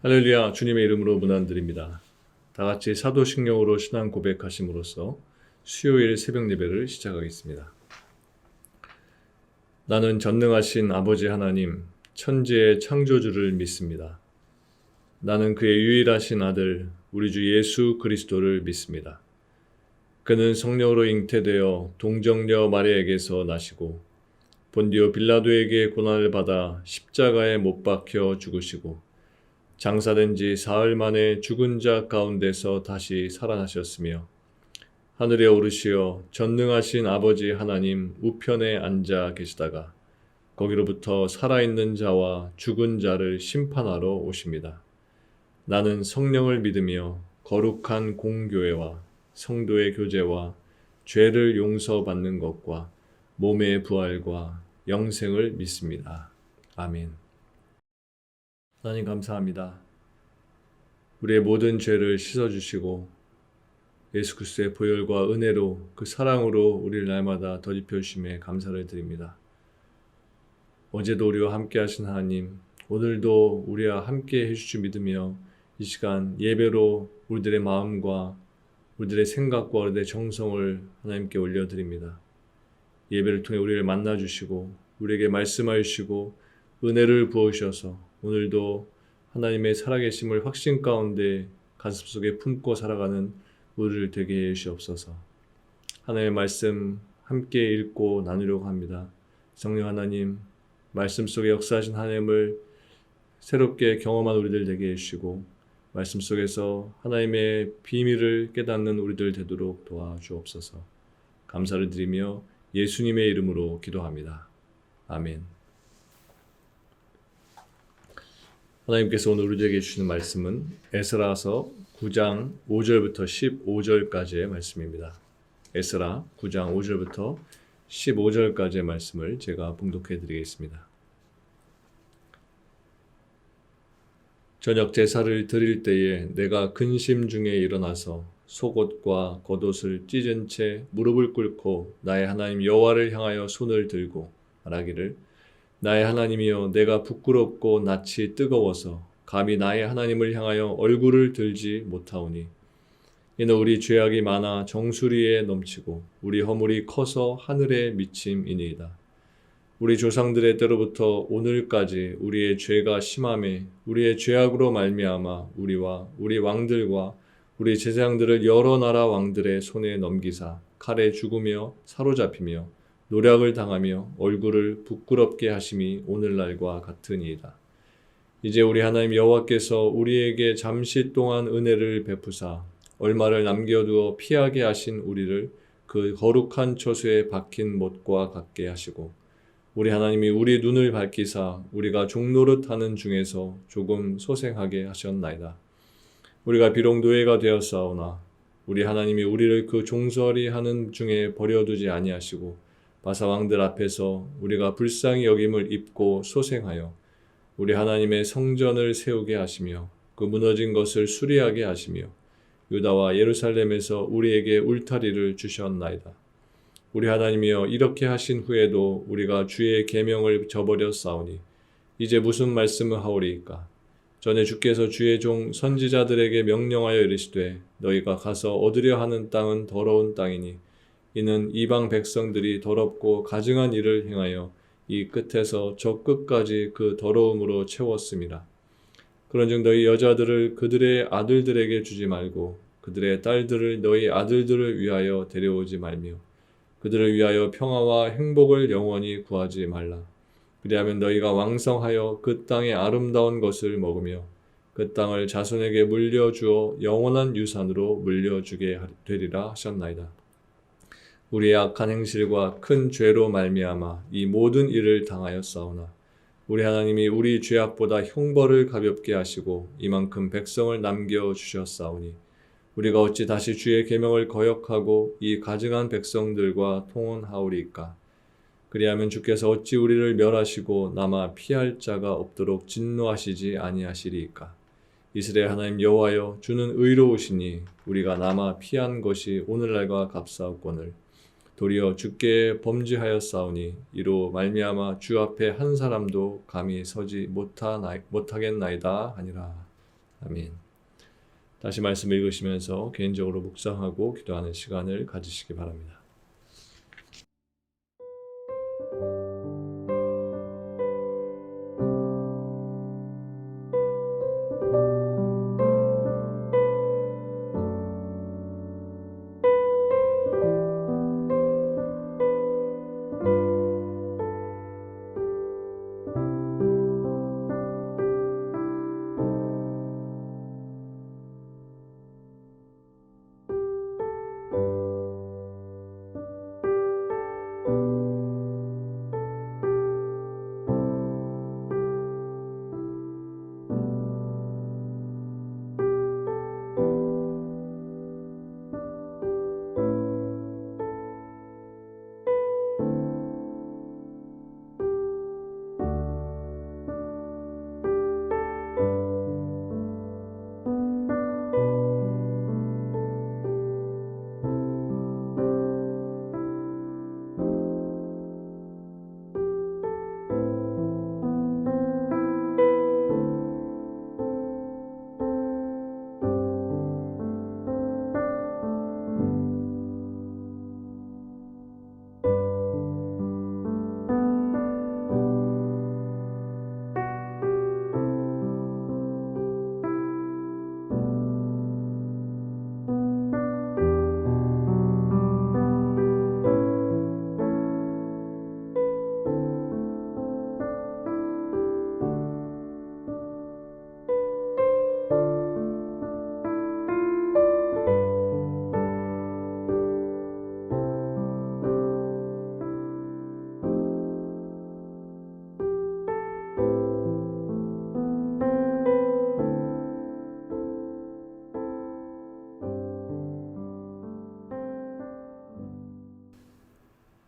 할렐루야, 주님의 이름으로 문안드립니다. 다 같이 사도신경으로 신앙 고백하심으로써 수요일 새벽 예배를 시작하겠습니다. 나는 전능하신 아버지 하나님, 천지의 창조주를 믿습니다. 나는 그의 유일하신 아들, 우리 주 예수 그리스도를 믿습니다. 그는 성령으로 잉태되어 동정녀 마리아에게서 나시고 본디오 빌라도에게 고난을 받아 십자가에 못 박혀 죽으시고 장사된 지 사흘 만에 죽은 자 가운데서 다시 살아나셨으며 하늘에 오르시어 전능하신 아버지 하나님 우편에 앉아 계시다가 거기로부터 살아있는 자와 죽은 자를 심판하러 오십니다. 나는 성령을 믿으며 거룩한 공교회와 성도의 교제와 죄를 용서받는 것과 몸의 부활과 영생을 믿습니다. 아멘. 하나님 감사합니다. 우리의 모든 죄를 씻어주시고 예수 그리스도의 보혈과 은혜로 그 사랑으로 우리를 날마다 덧입혀 주심에 감사를 드립니다. 어제도 우리와 함께 하신 하나님, 오늘도 우리와 함께 해주실 믿으며 이 시간 예배로 우리들의 마음과 우리들의 생각과 우리들의 정성을 하나님께 올려드립니다. 예배를 통해 우리를 만나주시고 우리에게 말씀하여 주시고 은혜를 부어주셔서 오늘도 하나님의 살아계심을 확신 가운데 가슴속에 품고 살아가는 우리를 되게 해 주시옵소서. 하나님의 말씀 함께 읽고 나누려고 합니다. 성령 하나님, 말씀 속에 역사하신 하나님을 새롭게 경험한 우리들 되게 해주시고 말씀 속에서 하나님의 비밀을 깨닫는 우리들 되도록 도와주옵소서. 감사를 드리며 예수님의 이름으로 기도합니다. 아멘. 하나님께서 오늘 우리에게 주시는 말씀은 에스라서 9장 5절부터 15절까지의 말씀입니다. 에스라 9장 5절부터 15절까지의 말씀을 제가 봉독해 드리겠습니다. 저녁 제사를 드릴 때에 내가 근심 중에 일어나서 속옷과 겉옷을 찢은 채 무릎을 꿇고 나의 하나님 여호와를 향하여 손을 들고 말하기를 나의 하나님이여 내가 부끄럽고 낯이 뜨거워서 감히 나의 하나님을 향하여 얼굴을 들지 못하오니 이는 우리 죄악이 많아 정수리에 넘치고 우리 허물이 커서 하늘에 미침이니이다. 우리 조상들의 때로부터 오늘까지 우리의 죄가 심함에 우리의 죄악으로 말미암아 우리와 우리 왕들과 우리 제사장들을 여러 나라 왕들의 손에 넘기사 칼에 죽으며 사로잡히며 노략을 당하며 얼굴을 부끄럽게 하심이 오늘날과 같으니이다. 이제 우리 하나님 여호와께서 우리에게 잠시 동안 은혜를 베푸사 얼마를 남겨두어 피하게 하신 우리를 그 거룩한 처소에 박힌 못과 같게 하시고 우리 하나님이 우리 눈을 밝히사 우리가 종노릇하는 중에서 조금 소생하게 하셨나이다. 우리가 비록 노예가 되었사오나 우리 하나님이 우리를 그 종살이 하는 중에 버려두지 아니하시고 바사왕들 앞에서 우리가 불쌍히 여김을 입고 소생하여 우리 하나님의 성전을 세우게 하시며 그 무너진 것을 수리하게 하시며 유다와 예루살렘에서 우리에게 울타리를 주셨나이다. 우리 하나님이여 이렇게 하신 후에도 우리가 주의 계명을 저버렸사오니 이제 무슨 말씀을 하오리이까? 전에 주께서 주의 종 선지자들에게 명령하여 이르시되 너희가 가서 얻으려 하는 땅은 더러운 땅이니 이는 이방 백성들이 더럽고 가증한 일을 행하여 이 끝에서 저 끝까지 그 더러움으로 채웠음이라. 그런즉 너희 여자들을 그들의 아들들에게 주지 말고 그들의 딸들을 너희 아들들을 위하여 데려오지 말며 그들을 위하여 평화와 행복을 영원히 구하지 말라. 그리하면 너희가 왕성하여 그 땅의 아름다운 것을 먹으며 그 땅을 자손에게 물려주어 영원한 유산으로 물려주게 되리라 하셨나이다. 우리의 악한 행실과 큰 죄로 말미암아 이 모든 일을 당하였사오나 우리 하나님이 우리 죄악보다 형벌을 가볍게 하시고 이만큼 백성을 남겨주셨사오니 우리가 어찌 다시 주의 계명을 거역하고 이 가증한 백성들과 통혼하오리이까? 그리하면 주께서 어찌 우리를 멸하시고 남아 피할 자가 없도록 진노하시지 아니하시리이까? 이스라엘 하나님 여호와여 주는 의로우시니 우리가 남아 피한 것이 오늘날과 값사옵거늘 도리어 주께 범죄하였사오니 이로 말미암아 주 앞에 한 사람도 감히 서지 못하겠나이다 하니라. 아멘. 다시 말씀 읽으시면서 개인적으로 묵상하고 기도하는 시간을 가지시기 바랍니다.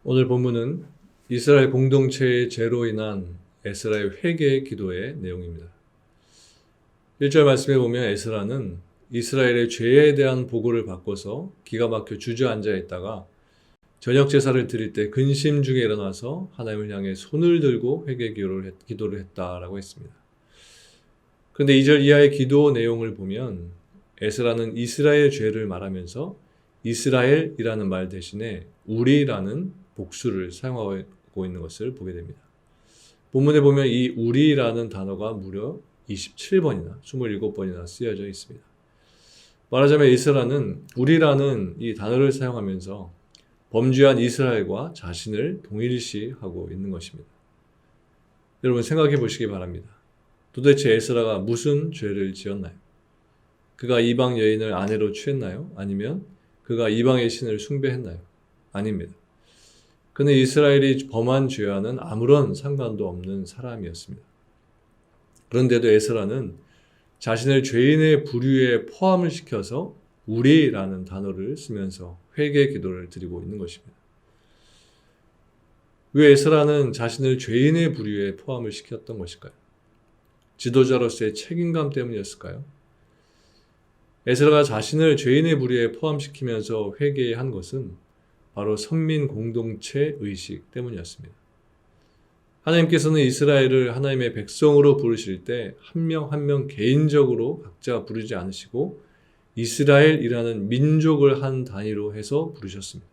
오늘 본문은 이스라엘 공동체의 죄로 인한 에스라의 회개 기도의 내용입니다. 1절 말씀에 보면 에스라는 이스라엘의 죄에 대한 보고를 받고서 기가 막혀 주저앉아 있다가 저녁 제사를 드릴 때 근심 중에 일어나서 하나님을 향해 손을 들고 회개 기도를 했다라고 했습니다. 그런데 2절 이하의 기도 내용을 보면 에스라는 이스라엘 죄를 말하면서 이스라엘이라는 말 대신에 우리라는 복수를 사용하고 있는 것을 보게 됩니다. 본문에 보면 이 우리라는 단어가 무려 27번이나 27번이나 쓰여져 있습니다. 말하자면 이스라엘은 우리라는 이 단어를 사용하면서 범죄한 이스라엘과 자신을 동일시하고 있는 것입니다. 여러분 생각해 보시기 바랍니다. 도대체 에스라가 무슨 죄를 지었나요? 그가 이방 여인을 아내로 취했나요? 아니면 그가 이방의 신을 숭배했나요? 아닙니다. 그는 이스라엘이 범한 죄와는 아무런 상관도 없는 사람이었습니다. 그런데도 에스라는 자신을 죄인의 부류에 포함을 시켜서 우리라는 단어를 쓰면서 회개 기도를 드리고 있는 것입니다. 왜 에스라는 자신을 죄인의 부류에 포함을 시켰던 것일까요? 지도자로서의 책임감 때문이었을까요? 에스라가 자신을 죄인의 부류에 포함시키면서 회개한 것은 바로 선민 공동체 의식 때문이었습니다. 하나님께서는 이스라엘을 하나님의 백성으로 부르실 때 한 명 한 명 개인적으로 각자 부르지 않으시고 이스라엘이라는 민족을 한 단위로 해서 부르셨습니다.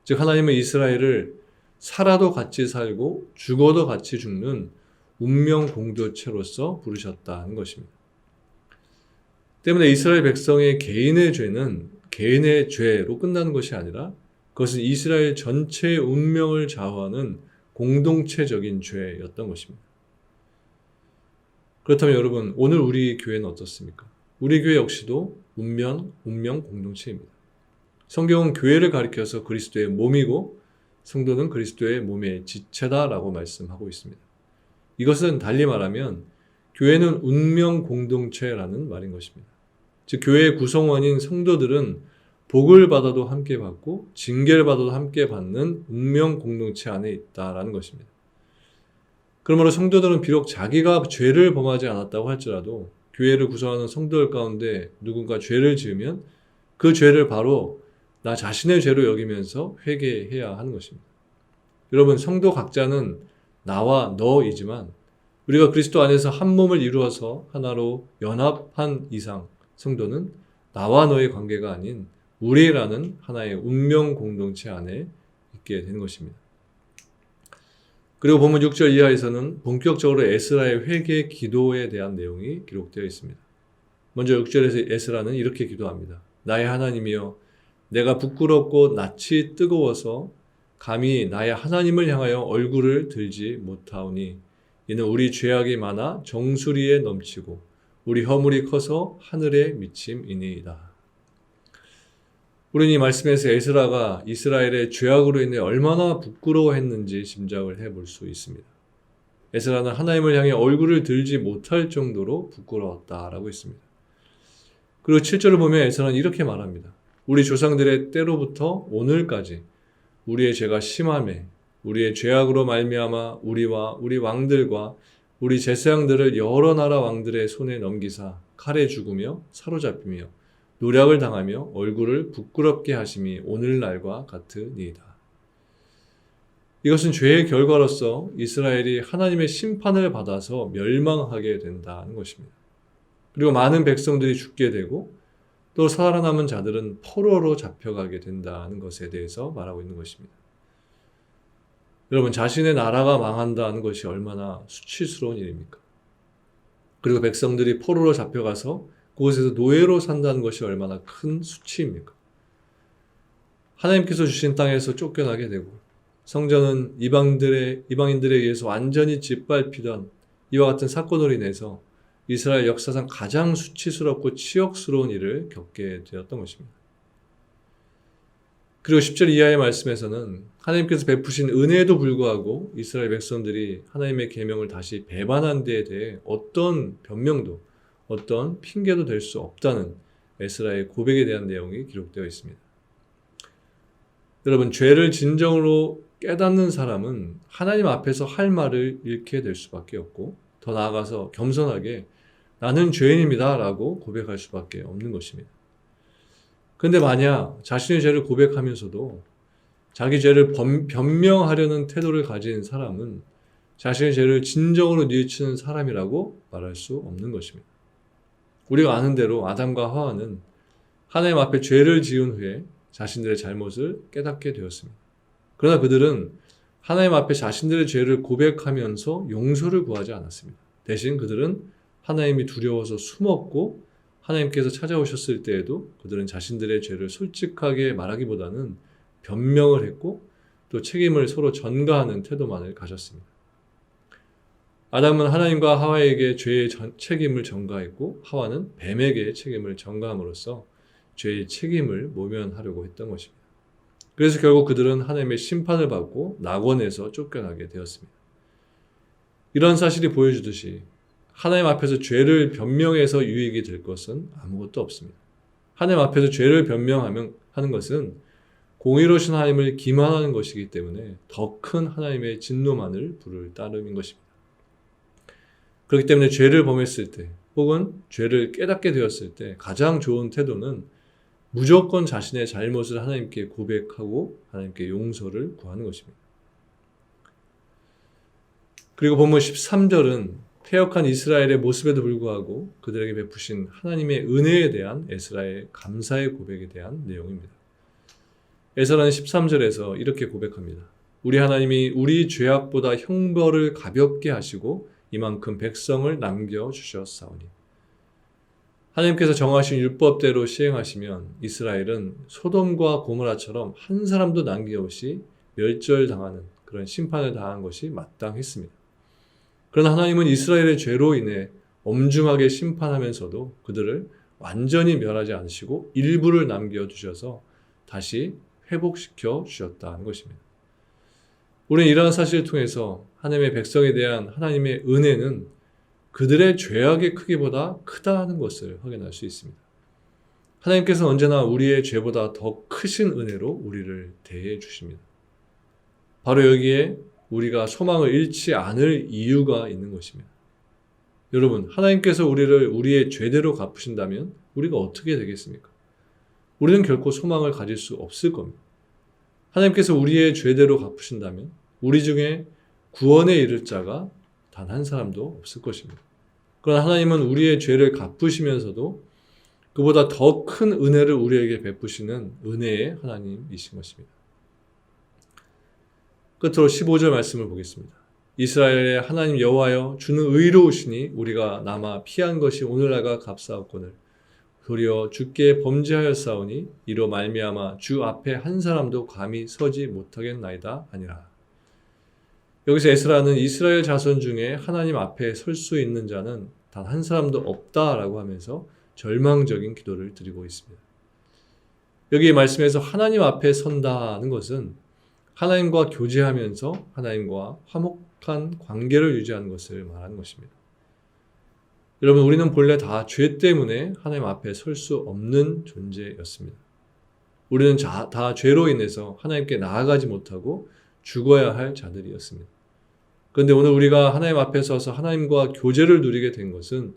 즉 하나님은 이스라엘을 살아도 같이 살고 죽어도 같이 죽는 운명 공동체로서 부르셨다는 것입니다. 때문에 이스라엘 백성의 개인의 죄는 개인의 죄로 끝나는 것이 아니라 그것은 이스라엘 전체의 운명을 좌우하는 공동체적인 죄였던 것입니다. 그렇다면 여러분, 오늘 우리 교회는 어떻습니까? 우리 교회 역시도 운명 공동체입니다. 성경은 교회를 가리켜서 그리스도의 몸이고 성도는 그리스도의 몸의 지체다라고 말씀하고 있습니다. 이것은 달리 말하면 교회는 운명 공동체라는 말인 것입니다. 즉 교회의 구성원인 성도들은 복을 받아도 함께 받고 징계를 받아도 함께 받는 운명 공동체 안에 있다라는 것입니다. 그러므로 성도들은 비록 자기가 죄를 범하지 않았다고 할지라도 교회를 구성하는 성도들 가운데 누군가 죄를 지으면 그 죄를 바로 나 자신의 죄로 여기면서 회개해야 하는 것입니다. 여러분 성도 각자는 나와 너이지만 우리가 그리스도 안에서 한 몸을 이루어서 하나로 연합한 이상 성도는 나와 너의 관계가 아닌 우리라는 하나의 운명 공동체 안에 있게 되는 것입니다. 그리고 본문 6절 이하에서는 본격적으로 에스라의 회개 기도에 대한 내용이 기록되어 있습니다. 먼저 6절에서 에스라는 이렇게 기도합니다. 나의 하나님이여, 내가 부끄럽고 낯이 뜨거워서 감히 나의 하나님을 향하여 얼굴을 들지 못하오니 이는 우리 죄악이 많아 정수리에 넘치고 우리 허물이 커서 하늘에 미침이니이다. 우리는 이 말씀에서 에스라가 이스라엘의 죄악으로 인해 얼마나 부끄러워했는지 짐작을 해볼 수 있습니다. 에스라는 하나님을 향해 얼굴을 들지 못할 정도로 부끄러웠다라고 했습니다. 그리고 7절을 보면 에스라는 이렇게 말합니다. 우리 조상들의 때로부터 오늘까지 우리의 죄가 심하매 우리의 죄악으로 말미암아 우리와 우리 왕들과 우리 제사장들을 여러 나라 왕들의 손에 넘기사 칼에 죽으며 사로잡히며 노략을 당하며 얼굴을 부끄럽게 하심이 오늘날과 같으니이다. 이것은 죄의 결과로서 이스라엘이 하나님의 심판을 받아서 멸망하게 된다는 것입니다. 그리고 많은 백성들이 죽게 되고 또 살아남은 자들은 포로로 잡혀가게 된다는 것에 대해서 말하고 있는 것입니다. 여러분, 자신의 나라가 망한다는 것이 얼마나 수치스러운 일입니까? 그리고 백성들이 포로로 잡혀가서 그곳에서 노예로 산다는 것이 얼마나 큰 수치입니까? 하나님께서 주신 땅에서 쫓겨나게 되고 성전은 이방인들에 의해서 완전히 짓밟히던 이와 같은 사건으로 인해서 이스라엘 역사상 가장 수치스럽고 치욕스러운 일을 겪게 되었던 것입니다. 그리고 10절 이하의 말씀에서는 하나님께서 베푸신 은혜에도 불구하고 이스라엘 백성들이 하나님의 계명을 다시 배반한 데에 대해 어떤 변명도 어떤 핑계도 될 수 없다는 에스라의 고백에 대한 내용이 기록되어 있습니다. 여러분, 죄를 진정으로 깨닫는 사람은 하나님 앞에서 할 말을 잃게 될 수밖에 없고 더 나아가서 겸손하게 나는 죄인입니다 라고 고백할 수밖에 없는 것입니다. 그런데 만약 자신의 죄를 고백하면서도 자기 죄를 변명하려는 태도를 가진 사람은 자신의 죄를 진정으로 뉘우치는 사람이라고 말할 수 없는 것입니다. 우리가 아는 대로 아담과 하와는 하나님 앞에 죄를 지은 후에 자신들의 잘못을 깨닫게 되었습니다. 그러나 그들은 하나님 앞에 자신들의 죄를 고백하면서 용서를 구하지 않았습니다. 대신 그들은 하나님이 두려워서 숨었고 하나님께서 찾아오셨을 때에도 그들은 자신들의 죄를 솔직하게 말하기보다는 변명을 했고 또 책임을 서로 전가하는 태도만을 가졌습니다. 아담은 하나님과 하와에게 죄의 책임을 전가했고 하와는 뱀에게 책임을 전가함으로써 죄의 책임을 모면하려고 했던 것입니다. 그래서 결국 그들은 하나님의 심판을 받고 낙원에서 쫓겨나게 되었습니다. 이런 사실이 보여주듯이 하나님 앞에서 죄를 변명해서 유익이 될 것은 아무것도 없습니다. 하나님 앞에서 죄를 변명하는 것은 공의로우신 하나님을 기만하는 것이기 때문에 더 큰 하나님의 진노만을 부를 따름인 것입니다. 그렇기 때문에 죄를 범했을 때 혹은 죄를 깨닫게 되었을 때 가장 좋은 태도는 무조건 자신의 잘못을 하나님께 고백하고 하나님께 용서를 구하는 것입니다. 그리고 본문 13절은 패역한 이스라엘의 모습에도 불구하고 그들에게 베푸신 하나님의 은혜에 대한 에스라의 감사의 고백에 대한 내용입니다. 에스라는 13절에서 이렇게 고백합니다. 우리 하나님이 우리 죄악보다 형벌을 가볍게 하시고 이만큼 백성을 남겨주셨사오니 하나님께서 정하신 율법대로 시행하시면 이스라엘은 소돔과 고모라처럼 한 사람도 남김없이 멸절당하는 그런 심판을 당한 것이 마땅했습니다. 그러나 하나님은 이스라엘의 죄로 인해 엄중하게 심판하면서도 그들을 완전히 멸하지 않으시고 일부를 남겨두셔서 다시 회복시켜 주셨다는 것입니다. 우리는 이러한 사실을 통해서 하나님의 백성에 대한 하나님의 은혜는 그들의 죄악의 크기보다 크다는 것을 확인할 수 있습니다. 하나님께서는 언제나 우리의 죄보다 더 크신 은혜로 우리를 대해 주십니다. 바로 여기에 우리가 소망을 잃지 않을 이유가 있는 것입니다. 여러분, 하나님께서 우리를 우리의 죄대로 갚으신다면 우리가 어떻게 되겠습니까? 우리는 결코 소망을 가질 수 없을 겁니다. 하나님께서 우리의 죄대로 갚으신다면 우리 중에 구원에 이를 자가 단 한 사람도 없을 것입니다. 그러나 하나님은 우리의 죄를 갚으시면서도 그보다 더 큰 은혜를 우리에게 베푸시는 은혜의 하나님이신 것입니다. 끝으로 15절 말씀을 보겠습니다. 이스라엘의 하나님 여호와여 주는 의로우시니 우리가 남아 피한 것이 오늘날과 값싸웠거늘 도리어 주께 범죄하였사오니 이로 말미암아 주 앞에 한 사람도 감히 서지 못하겠나이다 아니라. 여기서 에스라는 이스라엘 자손 중에 하나님 앞에 설 수 있는 자는 단 한 사람도 없다라고 하면서 절망적인 기도를 드리고 있습니다. 여기 말씀에서 하나님 앞에 선다는 것은 하나님과 교제하면서 하나님과 화목한 관계를 유지하는 것을 말하는 것입니다. 여러분, 우리는 본래 다 죄 때문에 하나님 앞에 설 수 없는 존재였습니다. 우리는 다 죄로 인해서 하나님께 나아가지 못하고 죽어야 할 자들이었습니다. 그런데 오늘 우리가 하나님 앞에 서서 하나님과 교제를 누리게 된 것은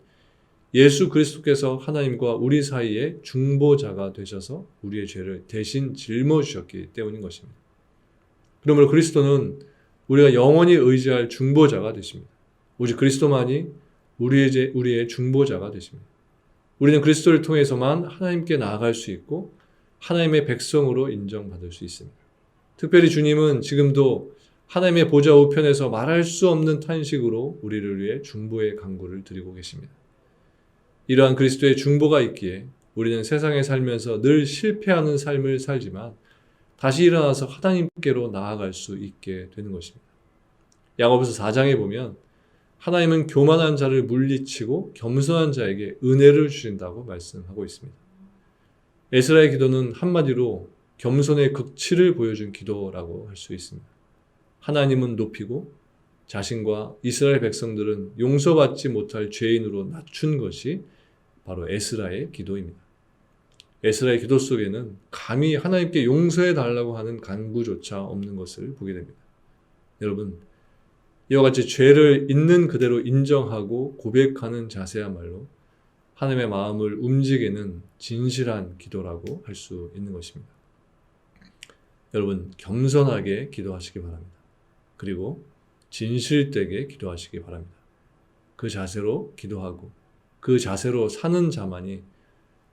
예수 그리스도께서 하나님과 우리 사이에 중보자가 되셔서 우리의 죄를 대신 짊어지셨기 때문인 것입니다. 그러므로 그리스도는 우리가 영원히 의지할 중보자가 되십니다. 오직 그리스도만이 우리의 중보자가 되십니다. 우리는 그리스도를 통해서만 하나님께 나아갈 수 있고 하나님의 백성으로 인정받을 수 있습니다. 특별히 주님은 지금도 하나님의 보좌 우편에서 말할 수 없는 탄식으로 우리를 위해 중보의 간구를 드리고 계십니다. 이러한 그리스도의 중보가 있기에 우리는 세상에 살면서 늘 실패하는 삶을 살지만 다시 일어나서 하나님께로 나아갈 수 있게 되는 것입니다. 야고보서 4장에 보면 하나님은 교만한 자를 물리치고 겸손한 자에게 은혜를 주신다고 말씀하고 있습니다. 에스라의 기도는 한마디로 겸손의 극치를 보여준 기도라고 할 수 있습니다. 하나님은 높이고 자신과 이스라엘 백성들은 용서받지 못할 죄인으로 낮춘 것이 바로 에스라의 기도입니다. 에스라의 기도 속에는 감히 하나님께 용서해 달라고 하는 간구조차 없는 것을 보게 됩니다. 여러분, 이와 같이 죄를 있는 그대로 인정하고 고백하는 자세야말로 하나님의 마음을 움직이는 진실한 기도라고 할 수 있는 것입니다. 여러분, 겸손하게 기도하시기 바랍니다. 그리고 진실되게 기도하시기 바랍니다. 그 자세로 기도하고 그 자세로 사는 자만이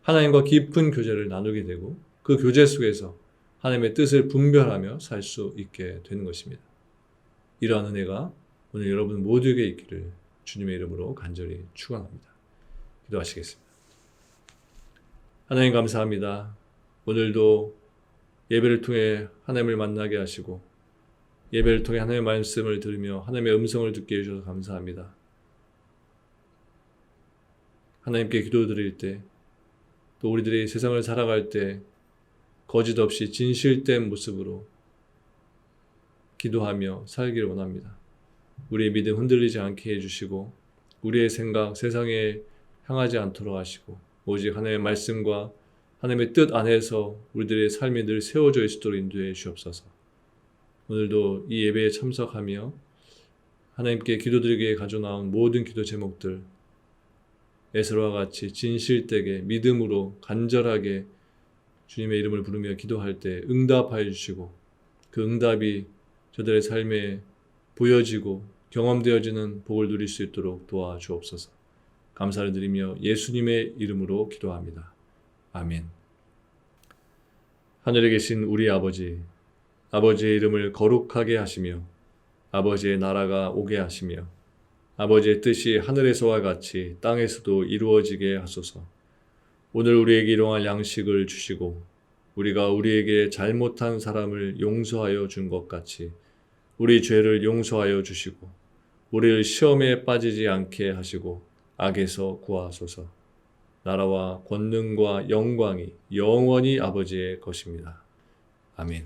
하나님과 깊은 교제를 나누게 되고 그 교제 속에서 하나님의 뜻을 분별하며 살 수 있게 되는 것입니다. 이러한 은혜가 오늘 여러분 모두에게 있기를 주님의 이름으로 간절히 축원합니다. 기도하시겠습니다. 하나님 감사합니다. 오늘도 예배를 통해 하나님을 만나게 하시고 예배를 통해 하나님의 말씀을 들으며 하나님의 음성을 듣게 해주셔서 감사합니다. 하나님께 기도드릴 때 또 우리들이 세상을 살아갈 때 거짓 없이 진실된 모습으로 기도하며 살기를 원합니다. 우리의 믿음 흔들리지 않게 해주시고 우리의 생각 세상에 향하지 않도록 하시고 오직 하나님의 말씀과 하나님의 뜻 안에서 우리들의 삶이 늘 세워져 있도록 인도해 주옵소서. 오늘도 이 예배에 참석하며 하나님께 기도드리기에 가져나온 모든 기도 제목들 에스라와 같이 진실되게 믿음으로 간절하게 주님의 이름을 부르며 기도할 때 응답하여 주시고 그 응답이 저들의 삶에 보여지고 경험되어지는 복을 누릴 수 있도록 도와주옵소서. 감사를 드리며 예수님의 이름으로 기도합니다. 아멘. 하늘에 계신 우리 아버지, 아버지의 이름을 거룩하게 하시며 아버지의 나라가 오게 하시며 아버지의 뜻이 하늘에서와 같이 땅에서도 이루어지게 하소서. 오늘 우리에게 일용할 양식을 주시고 우리가 우리에게 잘못한 사람을 용서하여 준 것 같이 우리 죄를 용서하여 주시고 우리를 시험에 빠지지 않게 하시고 악에서 구하소서. 나라와 권능과 영광이 영원히 아버지의 것입니다. 아멘.